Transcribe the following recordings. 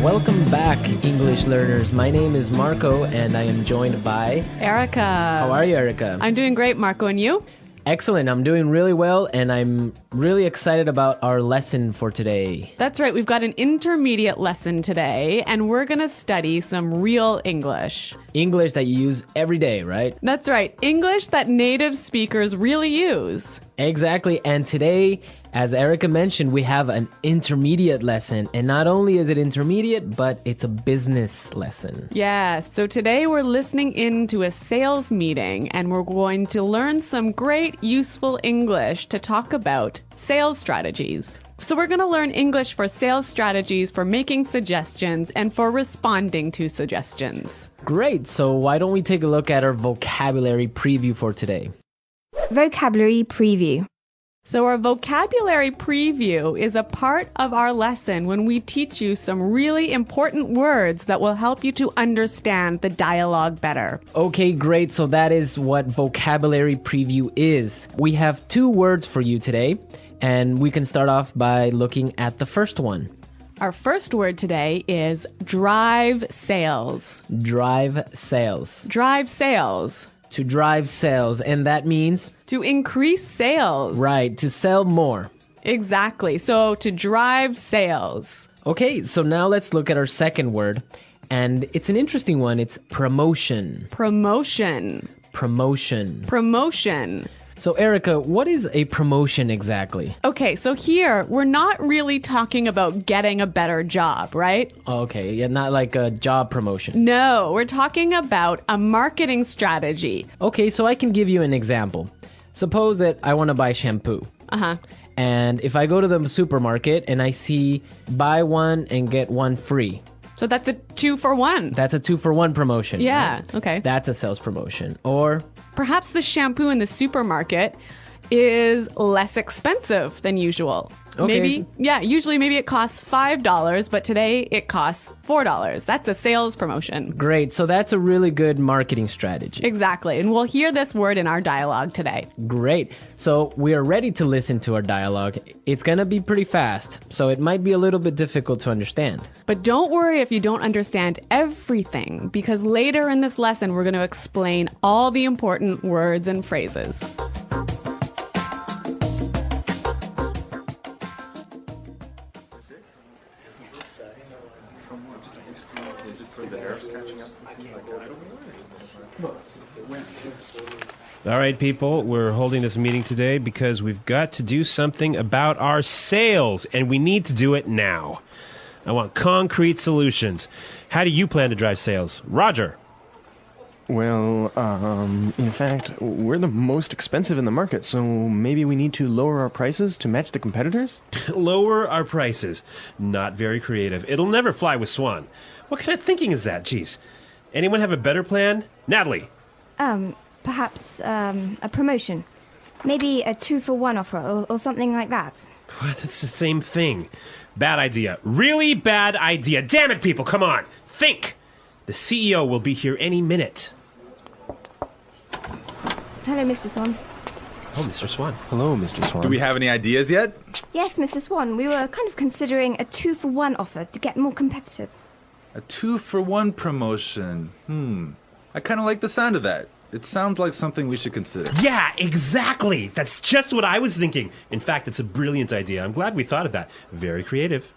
Welcome back, English learners. My name is Marco, and I am joined by... Erica. How are you, Erica? I'm doing great, Marco. And you? Excellent. I'm doing really well, and I'm really excited about our lesson for today. That's right. We've got an intermediate lesson today, and we're going to study some real English. English that you use every day, right? That's right. English that native speakers really use. Exactly. And today, as Erica mentioned, we have an intermediate lesson. And not only is it intermediate, but it's a business lesson. Yeah. So today we're listening in to a sales meeting, and we're going to learn some great useful English to talk about sales strategies. So we're going to learn English for sales strategies, for making suggestions, and for responding to suggestions. Great. So why don't we take a look at our vocabulary preview for today? Vocabulary preview. So our vocabulary preview is a part of our lesson when we teach you some really important words that will help you to understand the dialogue better. Okay, great. So that is what vocabulary preview is. We have 2 words for you today, and we can start off by looking at the first one. Our first word today is drive sales. Drive sales. Drive sales. To drive sales, and that means... To increase sales. Right, to sell more. Exactly. So to drive sales. Okay, so now let's look at our second word, and it's an interesting one. It's promotion. Promotion. Promotion. Promotion. So Erica, what is a promotion exactly? Okay, so here we're not really talking about getting a better job, right? Okay, yeah, not like a job promotion. No, we're talking about a marketing strategy. Okay, so I can give you an example. Suppose that I want to buy shampoo. Uh-huh. And if I go to the supermarket and I see buy one and get one free. So that's a 2-for-1. That's a 2-for-1 promotion. Yeah, right? okay. That's a sales promotion. Or perhaps the shampoo in the supermarket is less expensive than usual. Okay. Usually maybe it costs $5, but today it costs $4. That's a sales promotion. great. So that's a really good marketing strategy. Exactly. And we'll hear this word in our dialogue today. Great. So we are ready to listen to our dialogue. It's going to be pretty fast, so it might be a little bit difficult to understand. But don't worry if you don't understand everything, because later in this lesson, we're going to explain all the important words and phrases. All right, people, we're holding this meeting today because we've got to do something about our sales, and we need to do it now. I want concrete solutions. How do you plan to drive sales? Roger. Well, in fact, we're the most expensive in the market, so maybe we need to lower our prices to match the competitors? Lower our prices. Not very creative. It'll never fly with Swan. What kind of thinking is that? Jeez. Anyone have a better plan? Natalie. Perhaps a promotion. Maybe a 2-for-1 offer or something like that. What? That's the same thing. Bad idea. Really bad idea. Damn it, people, come on. Think. The CEO will be here any minute. Hello, Mr. Swan. Oh, Mr. Swan. Hello, Mr. Swan. Do we have any ideas yet? Yes, Mr. Swan. We were kind of considering a 2-for-1 offer to get more competitive. A 2-for-1 promotion. I kind of like the sound of that. It sounds like something we should consider. Yeah, exactly. That's just what I was thinking. In fact, it's a brilliant idea. I'm glad we thought of that. Very creative.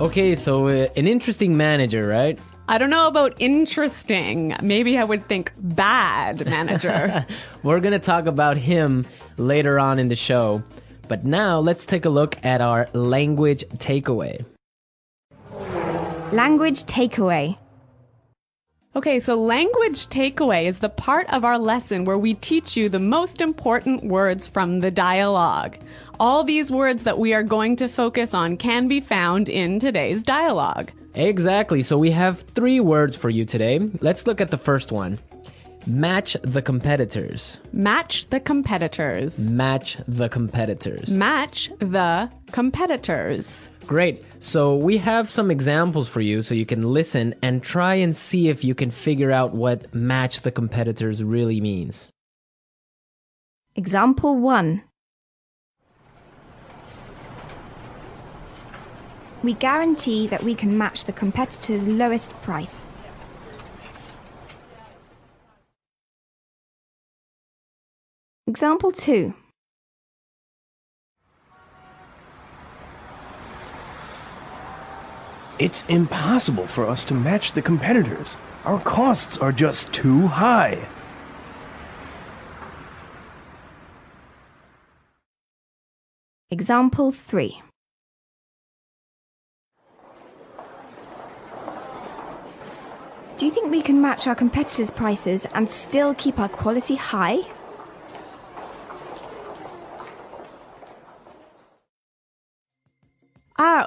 Okay, so an interesting manager, right? I don't know about interesting. Maybe I would think bad manager. We're going to talk about him later on in the show. But now let's take a look at our language takeaway. Language takeaway. Okay, so language takeaway is the part of our lesson where we teach you the most important words from the dialogue. All these words that we are going to focus on can be found in today's dialogue. Exactly. So we have 3 words for you today. Let's look at the first one. Match the competitors. Match the competitors. Match the competitors. Match the competitors. Great. So we have some examples for you so you can listen and try and see if you can figure out what match the competitors really means. Example 1. We guarantee that we can match the competitor's lowest price. Example 2. It's impossible for us to match the competitors. Our costs are just too high. Example 3. Do you think we can match our competitors' prices and still keep our quality high?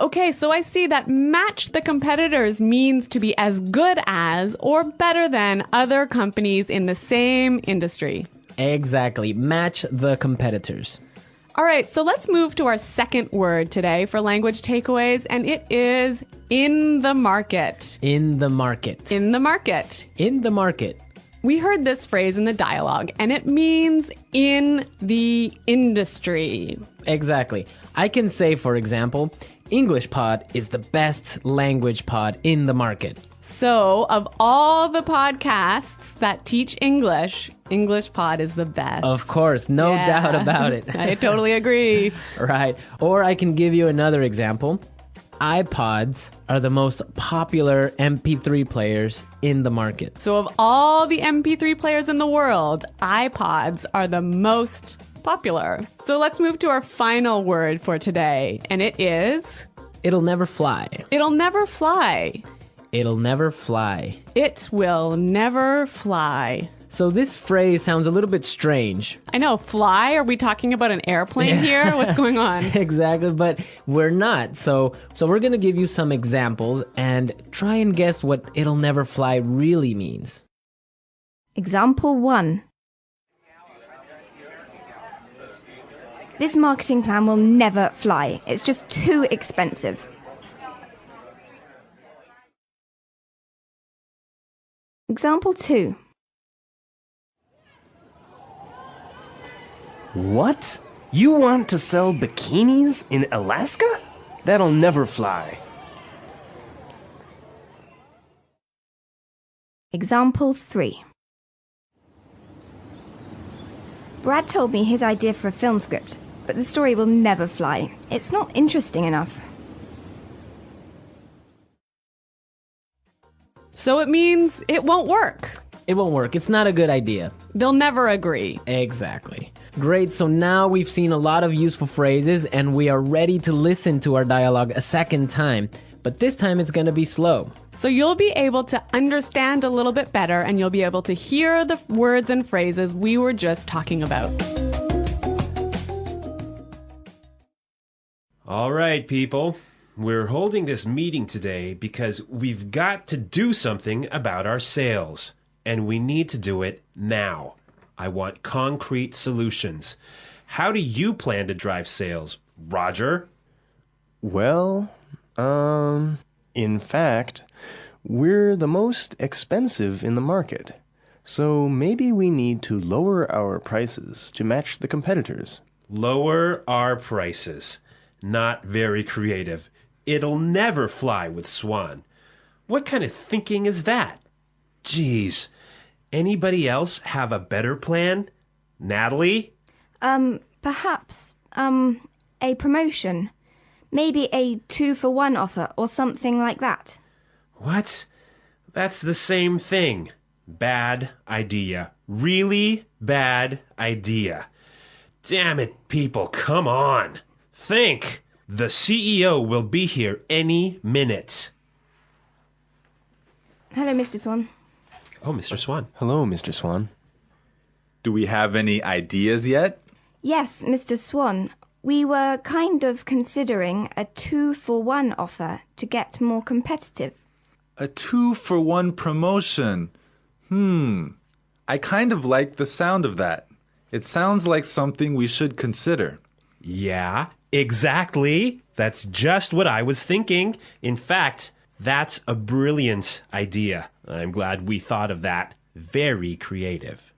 Okay, so I see that match the competitors means to be as good as or better than other companies in the same industry. Exactly. Match the competitors. All right, so let's move to our second word today for language takeaways, and it is in the market. In the market. In the market. In the market. We heard this phrase in the dialogue, and it means in the industry. Exactly. I can say, for example, EnglishPod is the best language pod in the market. So, of all the podcasts that teach English, EnglishPod is the best. Of course, no doubt about it. I totally agree. Right. Or I can give you another example. iPods are the most popular MP3 players in the market. So, of all the MP3 players in the world, iPods are the most popular. So, let's move to our final word for today, and it is... It'll never fly. It'll never fly. It'll never fly. It will never fly. So this phrase sounds a little bit strange. I know, fly? Are we talking about an airplane here? What's going on? Exactly, but we're not. So we're going to give you some examples and try and guess what it'll never fly really means. Example 1. This marketing plan will never fly. It's just too expensive. Example 2. What? You want to sell bikinis in Alaska? That'll never fly. Example 3. Brad told me his idea for a film script, but the story will never fly. It's not interesting enough. So it means it won't work. It won't work. It's not a good idea. They'll never agree. Exactly. Great, so now we've seen a lot of useful phrases and we are ready to listen to our dialogue a second time. But this time it's going to be slow. So you'll be able to understand a little bit better and you'll be able to hear the words and phrases we were just talking about. All right, people. We're holding this meeting today because we've got to do something about our sales. And we need to do it now. I want concrete solutions. How do you plan to drive sales, Roger? Well, in fact, we're the most expensive in the market. So maybe we need to lower our prices to match the competitors. Lower our prices. Not very creative. It'll never fly with Swan. What kind of thinking is that? Geez. Anybody else have a better plan? Natalie? Perhaps, a promotion. Maybe a 2-for-1 offer or something like that. What? That's the same thing. Bad idea. Really bad idea. Damn it, people, come on. Think. The CEO will be here any minute. Hello, Mr. Swan. Oh, Mr. Swan. Hello, Mr. Swan. Do we have any ideas yet? Yes, Mr. Swan. We were kind of considering a 2-for-1 offer to get more competitive. A 2-for-1 promotion. I kind of like the sound of that. It sounds like something we should consider. Yeah, exactly. That's just what I was thinking. In fact, that's a brilliant idea. I'm glad we thought of that. Very creative.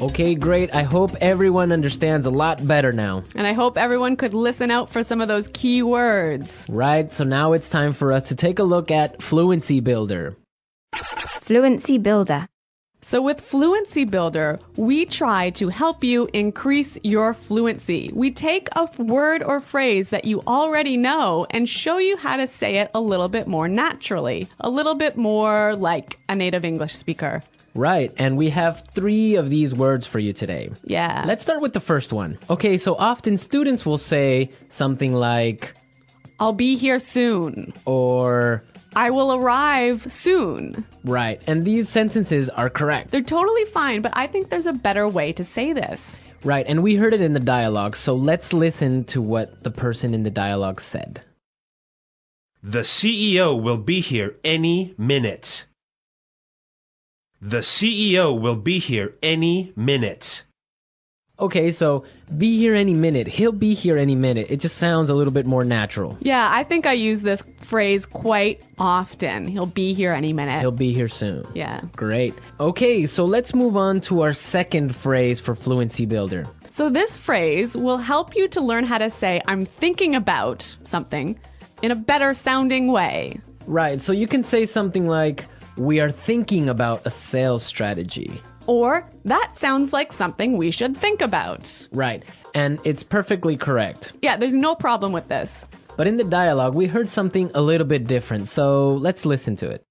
Okay, great. I hope everyone understands a lot better now. And I hope everyone could listen out for some of those key words. Right, so now it's time for us to take a look at Fluency Builder. Fluency Builder. So with Fluency Builder, we try to help you increase your fluency. We take a word or phrase that you already know and show you how to say it a little bit more naturally, a little bit more like a native English speaker. Right, and we have 3 of these words for you today. Yeah. Let's start with the first one. Okay, so often students will say something like, I'll be here soon. or, I will arrive soon. right, and these sentences are correct. They're totally fine, but I think there's a better way to say this. Right, and we heard it in the dialogue, so let's listen to what the person in the dialogue said. The CEO will be here any minute. The CEO will be here any minute. Okay, so be here any minute. He'll be here any minute. It just sounds a little bit more natural. Yeah, I think I use this phrase quite often. He'll be here any minute. He'll be here soon. Yeah. Great. Okay, so let's move on to our second phrase for Fluency Builder. So this phrase will help you to learn how to say I'm thinking about something in a better sounding way. Right, so you can say something like, we are thinking about a sales strategy. Or that sounds like something we should think about. Right, and it's perfectly correct. Yeah, there's no problem with this. But in the dialogue, we heard something a little bit different, so let's listen to it.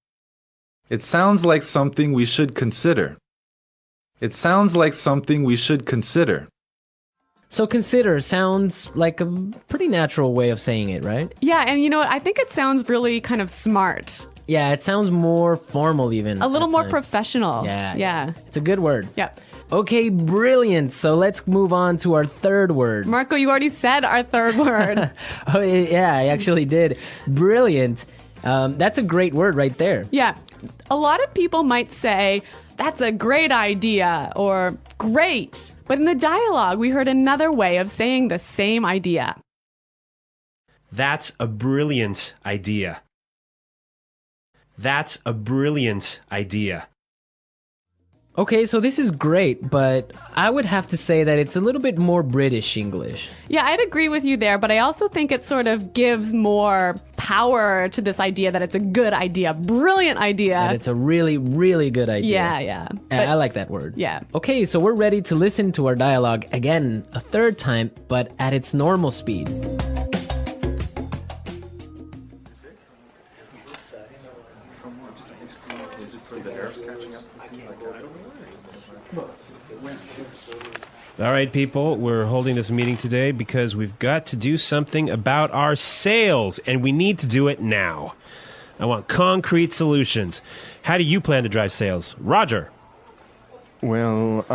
It sounds like something we should consider. It sounds like something we should consider. So consider sounds like a pretty natural way of saying it, right? Yeah, and you know what? I think it sounds really kind of smart. Yeah, it sounds more formal even. A little at more times. professional. Yeah. It's a good word. Yeah. Okay, brilliant. So let's move on to our third word. Marco, you already said our third word. Oh, yeah, I actually did. Brilliant. That's a great word right there. Yeah. A lot of people might say, that's a great idea, or great. But in the dialogue, we heard another way of saying the same idea. That's a brilliant idea. That's a brilliant idea. Okay, so this is great, but I would have to say that it's a little bit more British English. Yeah, I'd agree with you there, but I also think it sort of gives more power to this idea that it's a good idea, brilliant idea. And it's a really, really good idea. Yeah. I like that word. Yeah. Okay, so we're ready to listen to our dialogue again a third time, but at its normal speed. All right, people, we're holding this meeting today because we've got to do something about our sales, and we need to do it now. I want concrete solutions. How do you plan to drive sales? Roger. Well,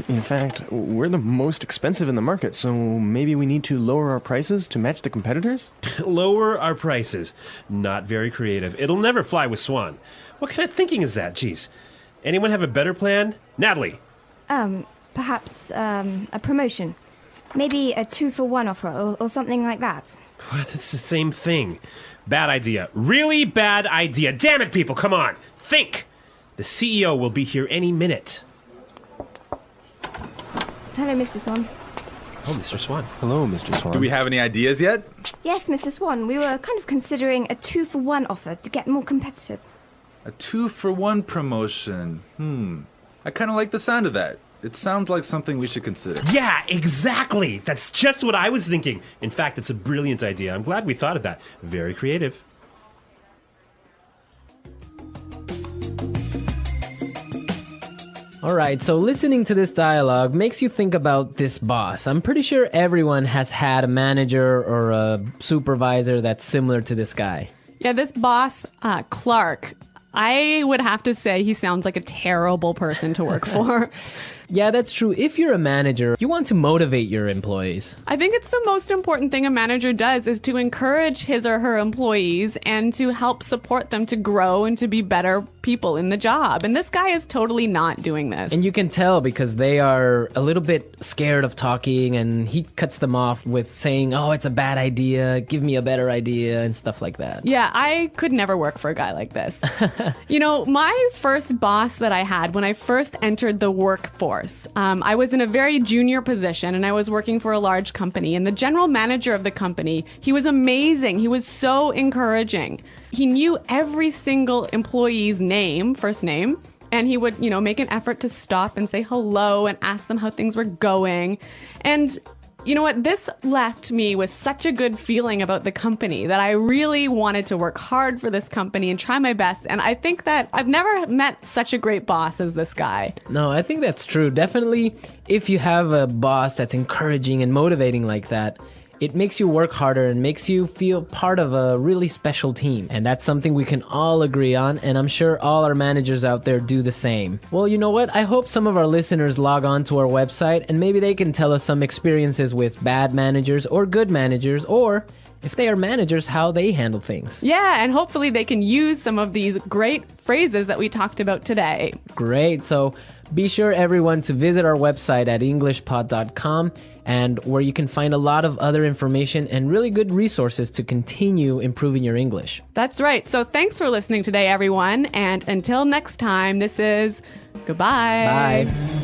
in fact, we're the most expensive in the market, so maybe we need to lower our prices to match the competitors? Lower our prices. Not very creative. It'll never fly with Swan. What kind of thinking is that? Jeez. Anyone have a better plan? Natalie. Perhaps a promotion. Maybe a 2-for-1 offer or something like that. What? It's the same thing. Bad idea. Really bad idea. Damn it, people, come on. Think. The CEO will be here any minute. Hello, Mr. Swan. Oh, Mr. Swan. Hello, Mr. Swan. Do we have any ideas yet? Yes, Mr. Swan, we were kind of considering a 2-for-1 offer to get more competitive. A 2-for-1 promotion. I kind of like the sound of that. It sounds like something we should consider. Yeah, exactly. That's just what I was thinking. In fact, it's a brilliant idea. I'm glad we thought of that. Very creative. All right, so listening to this dialogue makes you think about this boss. I'm pretty sure everyone has had a manager or a supervisor that's similar to this guy. Yeah, this boss, Clark, I would have to say he sounds like a terrible person to work for. Yeah, that's true. If you're a manager, you want to motivate your employees. I think it's the most important thing a manager does is to encourage his or her employees and to help support them to grow and to be better people in the job. And this guy is totally not doing this. And you can tell because they are a little bit scared of talking, and he cuts them off with saying, oh, it's a bad idea, give me a better idea, and stuff like that. Yeah, I could never work for a guy like this. You know, my first boss that I had when I first entered the workforce, workforce. I was in a very junior position and I was working for a large company, and the general manager of the company, he was amazing. He was so encouraging. He knew every single employee's name, first name, and he would, make an effort to stop and say hello and ask them how things were going. And you know what? This left me with such a good feeling about the company that I really wanted to work hard for this company and try my best. And I think that I've never met such a great boss as this guy. No, I think that's true. Definitely, if you have a boss that's encouraging and motivating like that, it makes you work harder and makes you feel part of a really special team. And that's something we can all agree on, and I'm sure all our managers out there do the same. Well, you know what? I hope some of our listeners log on to our website and maybe they can tell us some experiences with bad managers or good managers, or if they are managers, how they handle things. Yeah, and hopefully they can use some of these great phrases that we talked about today. Great. So be sure, everyone, to visit our website at EnglishPod.com, and where you can find a lot of other information and really good resources to continue improving your English. That's right. So thanks for listening today, everyone. And until next time, this is goodbye. Bye.